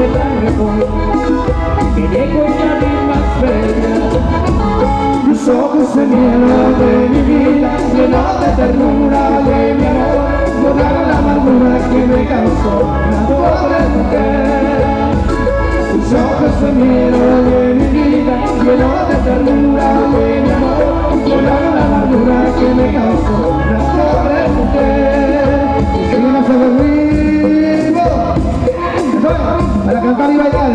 del arrebol, que llegó ya mi más bella. Tus ojos se llenan de mi vida, llenos de ternura de mi amor, borraron la amargura que me causó la pobre mujer. Tus ojos se llenan de mi vida, llenos de ternura de mi amor, borraron la amargura que me causó la pobre mujer. Seguimos en el vivo, para cantar y bailar,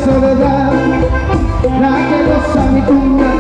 soledad, la que goza mi cuna,